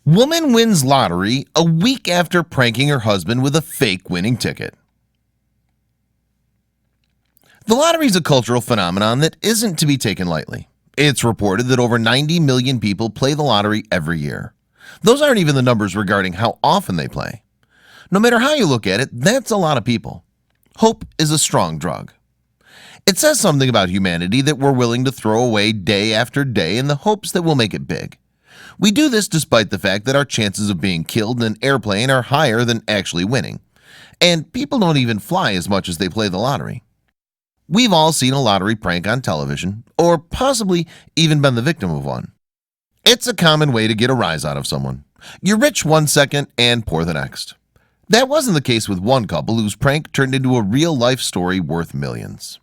Woman wins lottery a week after pranking her husband with a fake winning ticket. The lottery is a cultural phenomenon that isn't to be taken lightly. It's reported that over 90 million people play the lottery every year. Those aren't even the numbers regarding how often they play. No matter how you look at it, that's a lot of people. Hope is a strong drug. It says something about humanity that we're willing to throw away day after day in the hopes that we'll make it big. We do this despite the fact that our chances of being killed in an airplane are higher than actually winning. And people don't even fly as much as they play the lottery. We've all seen a lottery prank on television, or possibly even been the victim of one. It's a common way to get a rise out of someone. You're rich one second and poor the next. That wasn't the case with one couple whose prank turned into a real-life story worth millions.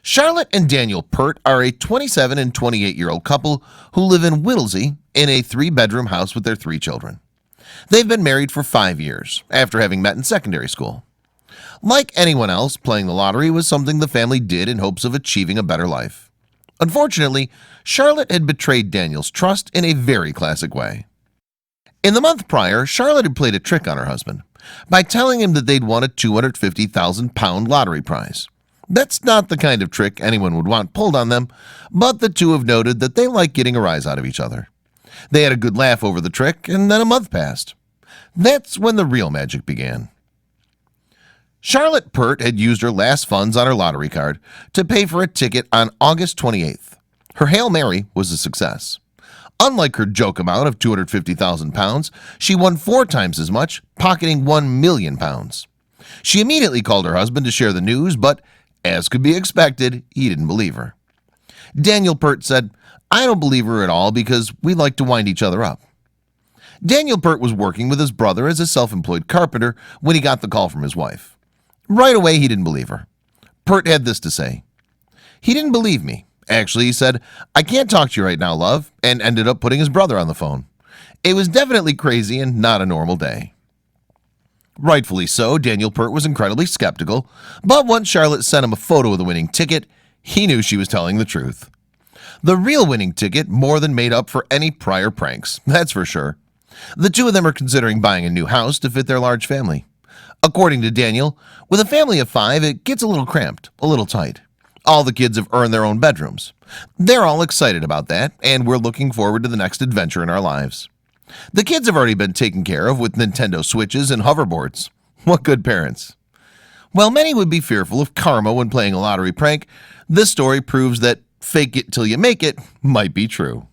Charlotte and Daniel Pert are a 27 and 28-year-old couple who live in Whittlesey in a 3-bedroom house with their 3 children. They've been married for 5 years after having met in secondary school. Like anyone else, playing the lottery was something the family did in hopes of achieving a better life. Unfortunately, Charlotte had betrayed Daniel's trust in a very classic way. In the month prior, Charlotte had played a trick on her husband by telling him that they'd won a £250,000 lottery prize. That's not the kind of trick anyone would want pulled on them, but the two have noted that they like getting a rise out of each other. They had a good laugh over the trick, and then a month passed. That's when the real magic began. Charlotte Pert had used her last funds on her lottery card to pay for a ticket on August 28th. Her Hail Mary was a success. Unlike her joke amount of £250,000, she won 4 times as much, pocketing £1 million. She immediately called her husband to share the news, but as could be expected, he didn't believe her. Daniel Pert said, "I don't believe her at all because we like to wind each other up." Daniel Pert was working with his brother as a self-employed carpenter when he got the call from his wife. Right away, he didn't believe her. Pert had this to say. "He didn't believe me. Actually," he said, "I can't talk to you right now, love," and ended up putting his brother on the phone. It was definitely crazy and not a normal day. Rightfully so, Daniel Pert was incredibly skeptical, but once Charlotte sent him a photo of the winning ticket, he knew she was telling the truth. The real winning ticket more than made up for any prior pranks, that's for sure. The two of them are considering buying a new house to fit their large family. According to Daniel, with a family of 5, it gets a little cramped, a little tight. All the kids have earned their own bedrooms. They're all excited about that, and we're looking forward to the next adventure in our lives. The kids have already been taken care of with Nintendo Switches and hoverboards. What good parents. While many would be fearful of karma when playing a lottery prank, this story proves that fake it till you make it might be true.